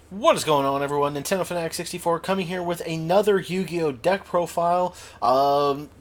What is going on, everyone? Nintendo Fanatic 64 coming here with another Yu-Gi-Oh! Deck profile.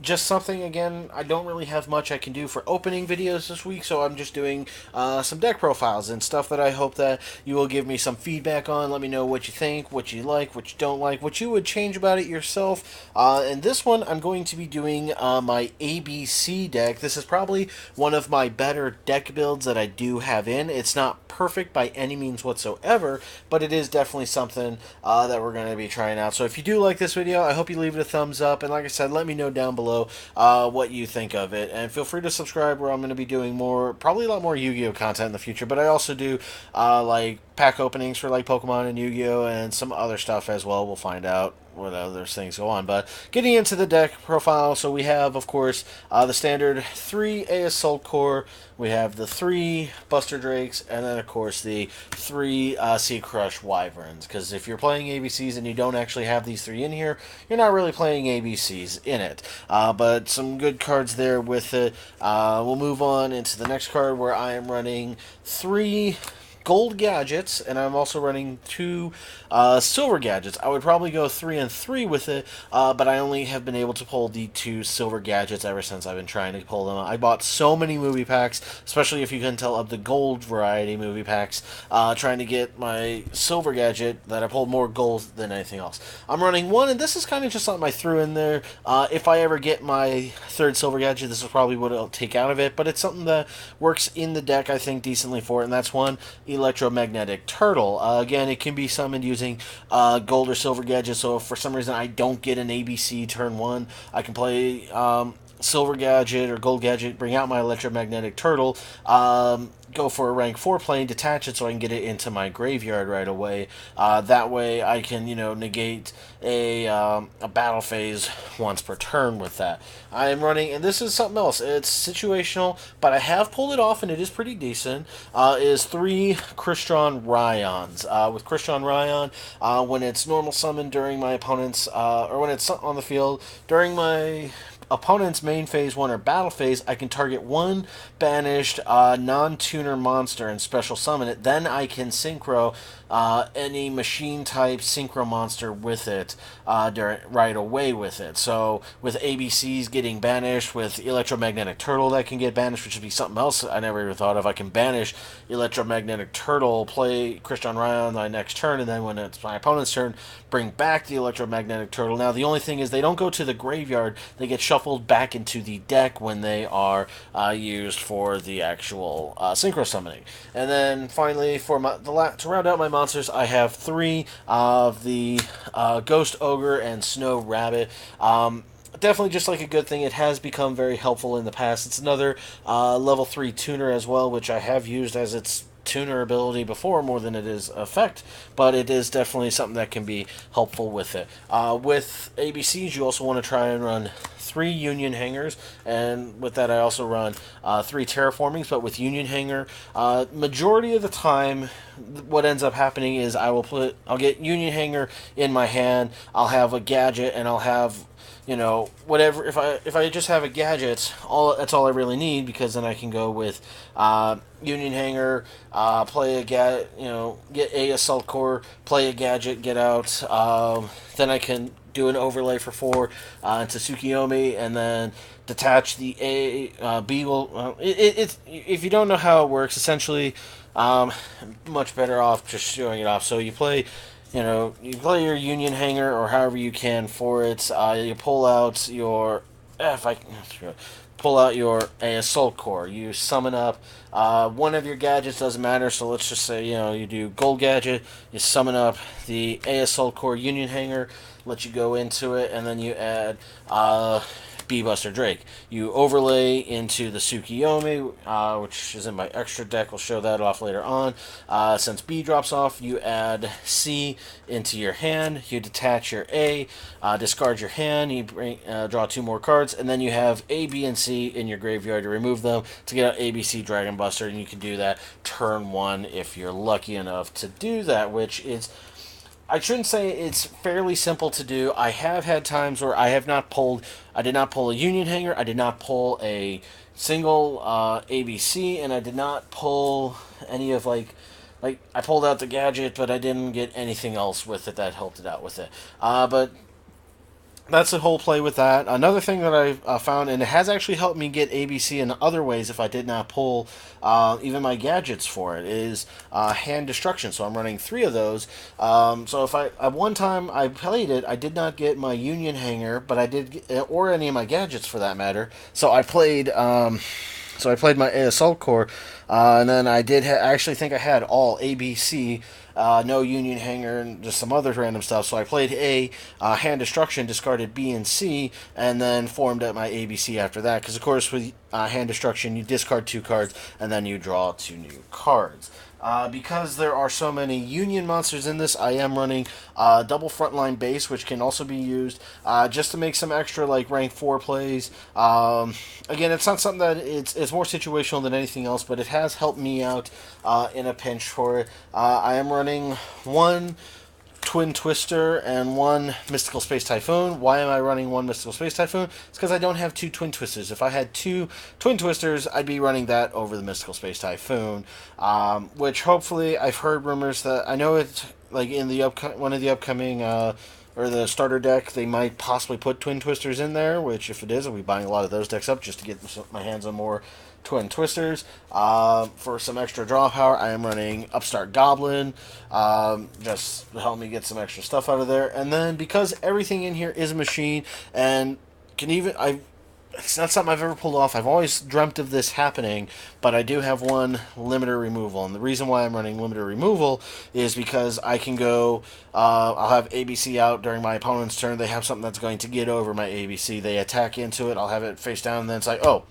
Just something, again, I don't really have much I can do for opening videos this week, so I'm just doing some deck profiles and stuff that I hope that you will give me some feedback on. Let me know what you think, what you like, what you don't like, what you would change about it yourself. And this one, I'm going to be doing my ABC deck. This is probably one of my better deck builds that I do have in. It's not perfect by any means whatsoever, but it is definitely something that we're going to be trying out. So if you do like this video, I hope you leave it a thumbs up, and like I said, let me know down below what you think of it, and feel free to subscribe where I'm going to be doing more, probably a lot more Yu-Gi-Oh content in the future, but I also do like pack openings for like Pokemon and Yu-Gi-Oh and some other stuff as well. We'll find out what other things go on. But getting into the deck profile, so we have, of course, the standard 3 Assault Core, we have the 3 Buster Drakes, and then, of course, the 3 Sea Crush Wyverns. Because if you're playing ABCs and you don't actually have these 3 in here, you're not really playing ABCs in it. But some good cards there with it. We'll move on into the next card where I am running 3 gold gadgets, and I'm also running 2 silver gadgets. I would probably go 3 and 3 with it, but I only have been able to pull the 2 silver gadgets ever since I've been trying to pull them. I bought so many movie packs, especially if you can tell of the gold variety movie packs, trying to get my silver gadget that I pulled more gold than anything else. I'm running 1, and this is kind of just something I threw in there. If I ever get my 3rd silver gadget, this is probably what I'll take out of it, but it's something that works in the deck, I think, decently for it, and that's 1 Electromagnetic Turtle. Again, it can be summoned using gold or silver gadgets, so if for some reason I don't get an ABC turn 1, I can play silver gadget or gold gadget, bring out my Electromagnetic Turtle, go for a rank 4 plane, detach it so I can get it into my graveyard right away. That way I can, negate a battle phase once per turn with that. I am running, and this is something else. It's situational, but I have pulled it off, and it is pretty decent. Is 3 Crystron Ryons. With Crystron Ryon, when it's normal summoned during my opponent's, or when it's on the field, during my opponent's main phase 1 or battle phase, I can target 1 banished non-tuner monster and special summon it. Then I can synchro any machine type synchro monster with it right away with it. So with ABCs getting banished, with Electromagnetic Turtle that can get banished, which would be something else I never even thought of. I can banish Electromagnetic Turtle, play Crystron Ryon my next turn, and then when it's my opponent's turn, bring back the Electromagnetic Turtle. Now the only thing is they don't go to the graveyard, they get shuffled back into the deck when they are used for the actual synchro summoning. And then finally, for to round out my monsters, I have 3 of the Ghost Ogre and Snow Rabbit. Definitely just like a good thing. It has become very helpful in the past. It's another level 3 tuner as well, which I have used as its tuner ability before more than it is effect, but it is definitely something that can be helpful with it. With ABCs, you also want to try and run 3 Union Hangers, and with that I also run 3 Terraformings, but with Union Hanger, majority of the time what ends up happening is I'll get Union Hanger in my hand, I'll have a gadget, and I'll have whatever. If I just have a gadget, that's all I really need, because then I can go with Union Hanger, play a get a Assault Core, play a gadget, get out. Then I can do an overlay for 4 into Tsukiyomi, and then detach the B. It's if you don't know how it works, essentially, much better off just showing it off. So you play. You play your Union Hanger, or however you can for it. You pull out your if I pull out your Assault Core. You summon up one of your gadgets, doesn't matter. So let's just say you do Gold Gadget. You summon up the Assault Core Union Hanger. Let you go into it, and then you add B Buster Drake. You overlay into the Tsukiyomi, which is in my extra deck. We'll show that off later on. Since B drops off, you add C into your hand. You detach your A, discard your hand. You draw 2 more cards, and then you have A, B, and C in your graveyard to remove them to get out ABC Dragon Buster, and you can do that turn 1 if you're lucky enough to do that, which is. I shouldn't say it's fairly simple to do. I have had times where I did not pull a Union Hanger, I did not pull a single ABC, and I did not pull any of like I pulled out the gadget, but I didn't get anything else with it that helped it out with it. But that's the whole play with that. Another thing that I found, and it has actually helped me get ABC in other ways if I did not pull even my gadgets for it, is hand destruction. So I'm running 3 of those. So if I at one time I played it, I did not get my Union hanger, but I did get, or any of my gadgets for that matter. So I played. So I played my Assault Core, and then I did actually think I had all ABC, no Union hanger, and just some other random stuff. So I played A, Hand Destruction, discarded B and C, and then formed up my ABC after that. Because of course with Hand Destruction, you discard 2 cards, and then you draw 2 new cards. Because there are so many Union monsters in this, I am running double frontline base, which can also be used just to make some extra like rank 4 plays. Again, it's not something that it's more situational than anything else, but it has helped me out in a pinch for it. I am running 1 Twin Twister and 1 Mystical Space Typhoon. Why am I running 1 Mystical Space Typhoon? It's because I don't have 2 Twin Twisters. If I had 2 Twin Twisters, I'd be running that over the Mystical Space Typhoon, which hopefully I've heard rumors that I know it's like in the one of the upcoming or the starter deck, they might possibly put Twin Twisters in there, which if it is, I'll be buying a lot of those decks up just to get my hands on more Twin Twisters. For some extra draw power, I am running Upstart Goblin, just to help me get some extra stuff out of there. And then because everything in here is a machine, and can even it's not something I've ever pulled off. I've always dreamt of this happening, but I do have 1 limiter removal. And the reason why I'm running limiter removal is because I can go, I'll have ABC out during my opponent's turn. They have something that's going to get over my ABC. They attack into it. I'll have it face down, and then it's like, oh,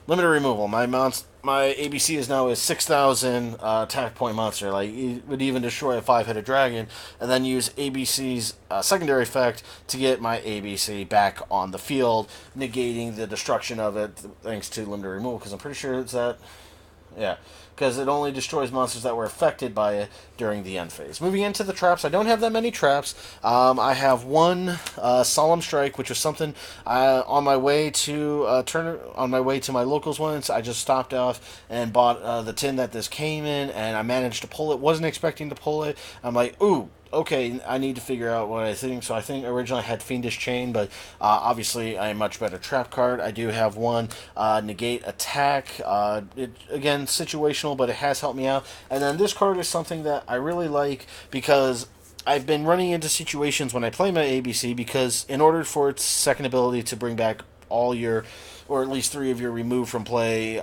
limiter removal. My ABC is now a 6,000 attack point monster. Like, it would even destroy a 5-headed dragon, and then use ABC's secondary effect to get my ABC back on the field, negating the destruction of it thanks to limiter removal. Because I'm pretty sure it's that. Yeah, because it only destroys monsters that were affected by it during the end phase. Moving into the traps, I don't have that many traps. I have 1 Solemn Strike, which was something on my way to on my way to my locals once. I just stopped off and bought the tin that this came in, and I managed to pull it. Wasn't expecting to pull it. I'm like, ooh, okay, I need to figure out what I think. So I think originally I had Fiendish Chain, but obviously I am much better trap card. I do have 1 Negate Attack. Again, situational, but it has helped me out. And then this card is something that I really like because I've been running into situations when I play my ABC, because in order for its second ability to bring back all your, or at least 3 of your removed from play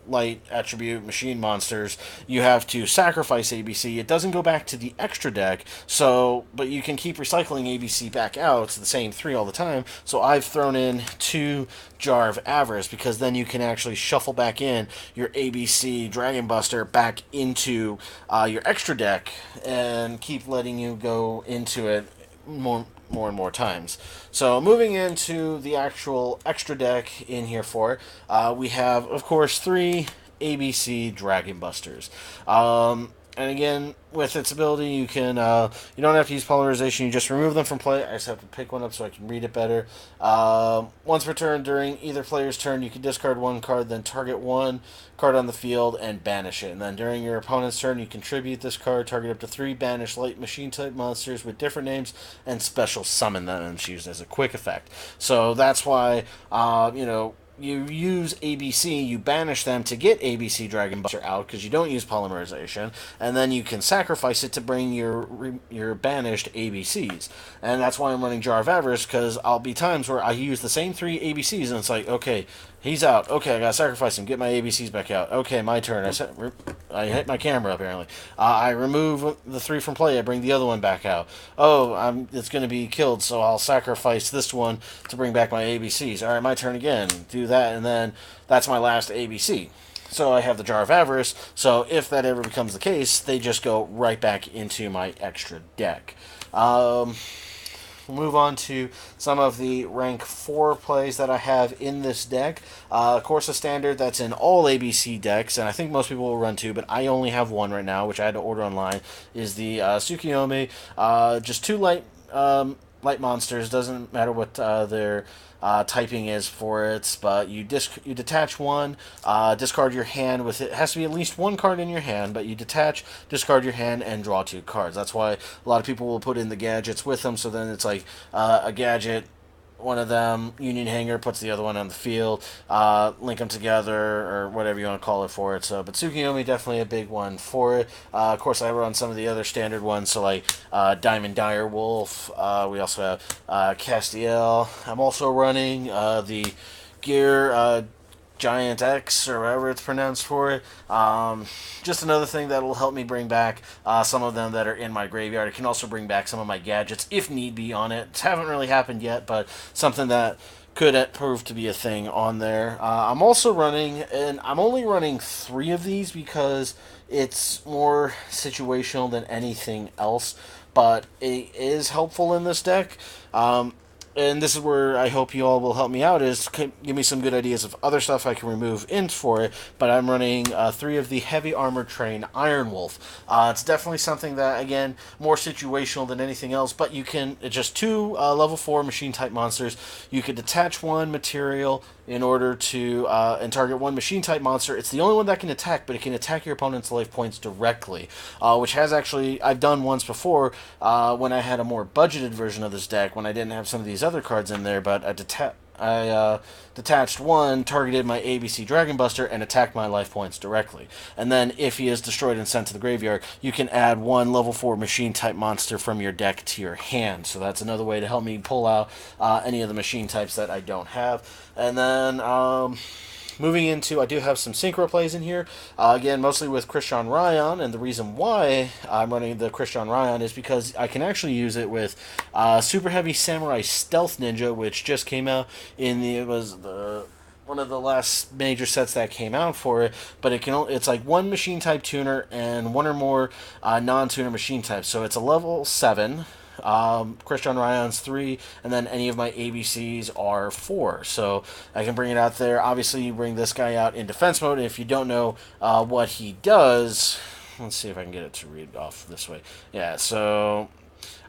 light attribute machine monsters, you have to sacrifice ABC. It doesn't go back to the extra deck, so but you can keep recycling ABC back out. It's the same 3 all the time. So I've thrown in 2 Jar of Avarice, because then you can actually shuffle back in your ABC Dragon Buster back into your extra deck and keep letting you go into it more and more times. So moving into the actual extra deck in here for it, we have, of course, 3 ABC Dragon Busters. And again, with its ability, you can you don't have to use polymerization. You just remove them from play. I just have to pick one up so I can read it better. Once per turn, during either player's turn, you can discard 1 card, then target 1 card on the field and banish it. And then during your opponent's turn, you contribute this card, target up to 3 banished light machine type monsters with different names, and special summon them, and it's used as a quick effect. So that's why you use ABC, you banish them to get ABC Dragon Buster out, because you don't use polymerization, and then you can sacrifice it to bring your banished ABCs. And that's why I'm running Jar of Avarice, because I'll be times where I use the same 3 ABCs, and it's like, okay, he's out. Okay, I gotta sacrifice him, get my ABCs back out. Okay, my turn. I hit my camera, apparently. I remove the 3 from play, I bring the other one back out. Oh, it's going to be killed, so I'll sacrifice this one to bring back my ABCs. Alright, my turn again. Do that, and then that's my last ABC. So I have the Jar of Avarice, so if that ever becomes the case, they just go right back into my extra deck. We'll move on to some of the rank 4 plays that I have in this deck. Course of Standard, that's in all ABC decks, and I think most people will run 2, but I only have 1 right now, which I had to order online, is the Tsukiyomi. Just 2 light light monsters. Doesn't matter what their typing is for it, but you detach one, discard your hand with it. It has to be at least one card in your hand, but you detach, discard your hand, and draw 2 cards. That's why a lot of people will put in the gadgets with them. So then it's like a gadget, one of them, Union Hanger, puts the other one on the field, link them together, or whatever you want to call it for it. So, but Tsukiyomi, definitely a big one for it. Of course, I run some of the other standard ones, so like Diamond Dire Wolf. We also have Castiel. I'm also running the Gear Giant X, or however it's pronounced for it. Just another thing that will help me bring back some of them that are in my graveyard. It can also bring back some of my gadgets if need be on it. It haven't really happened yet, but something that could prove to be a thing on there. I'm also running, and I'm only running 3 of these because it's more situational than anything else, but it is helpful in this deck. And this is where I hope you all will help me out, is give me some good ideas of other stuff I can remove in for it. But I'm running 3 of the Heavy Armored Train Iron Wolf. It's definitely something that, again, more situational than anything else, but you can, it's just 2 level 4 machine type monsters. You could detach 1 material in order to and target 1 machine type monster. It's the only one that can attack, but it can attack your opponent's life points directly, which has actually, I've done once before when I had a more budgeted version of this deck, when I didn't have some of these other cards in there, but I detached 1, targeted my ABC Dragon Buster, and attacked my life points directly. And then if he is destroyed and sent to the graveyard, you can add 1 level 4 machine type monster from your deck to your hand. So that's another way to help me pull out any of the machine types that I don't have. And then moving into, I do have some synchro plays in here. Again, mostly with Christian Ryan, and the reason why I'm running the Christian Ryan is because I can actually use it with Super Heavy Samurai Stealth Ninja, which just came out in one of the last major sets that came out for it, but it's like 1 machine type tuner and 1 or more non-tuner machine types. So it's a level 7. Christian Ryan's 3, and then any of my ABCs are 4. So I can bring it out there. Obviously, you bring this guy out in defense mode, and if you don't know what he does, let's see if I can get it to read off this way. Yeah, so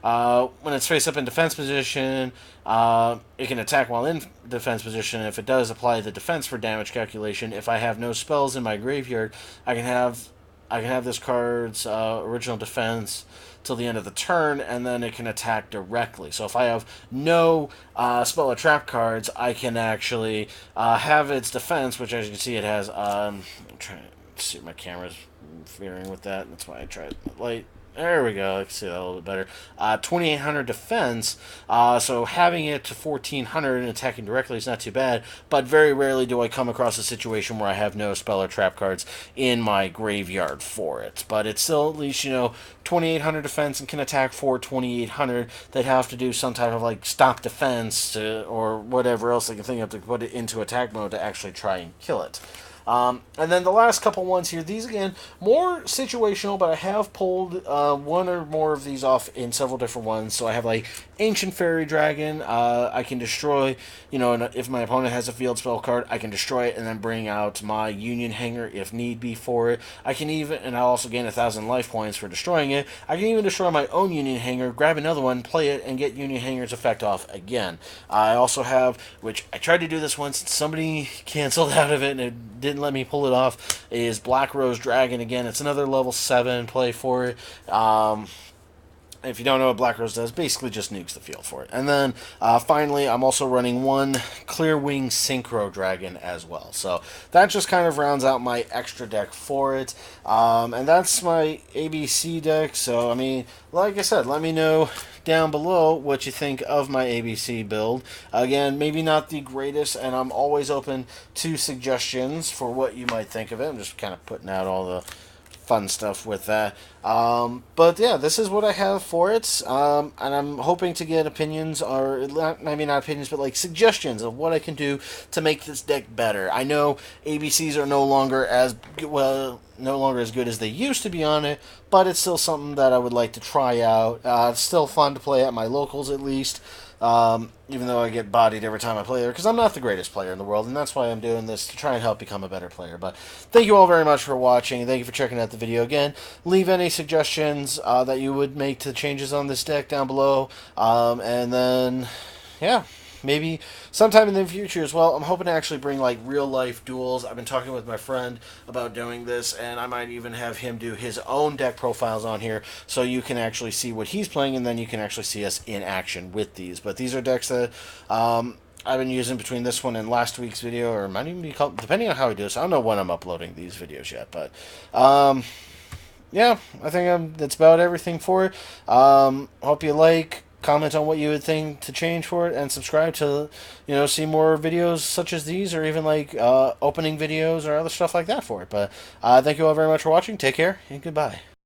when it's face up in defense position, it can attack while in defense position. If it does, apply the defense for damage calculation. If I have no spells in my graveyard, I can have this card's original defense till the end of the turn, and then it can attack directly. So if I have no spell or trap cards, I can actually have its defense, which, as you can see, it has. I'm trying to see if my camera's interfering with that. That's why I tried light. There we go. I can see that a little bit better. 2,800 defense. So having it to 1,400 and attacking directly is not too bad. But very rarely do I come across a situation where I have no spell or trap cards in my graveyard for it. But it's still at least, 2,800 defense and can attack for 2,800. They'd have to do some type of like stop defense or whatever else they can think of to put it into attack mode to actually try and kill it. And then the last couple ones here, these again, more situational, but I have pulled 1 or more of these off in several different ones. So I have like Ancient Fairy Dragon. I can destroy, if my opponent has a field spell card, I can destroy it and then bring out my Union Hanger if need be for it. I can even, and I'll also gain 1,000 life points for destroying it. I can even destroy my own Union Hanger, grab another one, play it, and get Union Hanger's effect off again. I also have, which I tried to do this once, somebody canceled out of it and it didn't let me pull it off, is Black Rose Dragon. Again, it's another level 7 play for it. If you don't know what Black Rose does, basically just nukes the field for it. And then finally, I'm also running 1 Clearwing Synchro Dragon as well. So that just kind of rounds out my extra deck for it. And that's my ABC deck. So, I mean, like I said, let me know down below what you think of my ABC build. Again, maybe not the greatest, and I'm always open to suggestions for what you might think of it. I'm just kind of putting out all the fun stuff with that. But yeah, this is what I have for it. And I'm hoping to get opinions, or maybe not opinions, but like suggestions of what I can do to make this deck better. I know ABCs are no longer as good as they used to be on it, but it's still something that I would like to try out. It's still fun to play at my locals, at least. Even though I get bodied every time I play there, because I'm not the greatest player in the world, and that's why I'm doing this, to try and help become a better player. But thank you all very much for watching. Thank you for checking out the video again. Leave any suggestions that you would make to changes on this deck down below. And then, yeah, maybe sometime in the future as well, I'm hoping to actually bring like real life duels. I've been talking with my friend about doing this, and I might even have him do his own deck profiles on here, so you can actually see what he's playing, and then you can actually see us in action with these. But these are decks that I've been using between this one and last week's video, or it might even be called, depending on how I do this. I don't know when I'm uploading these videos yet, but yeah, I think that's about everything for it. Hope you like. Comment on what you would think to change for it, and subscribe to, see more videos such as these, or even like opening videos or other stuff like that for it. But thank you all very much for watching. Take care and goodbye.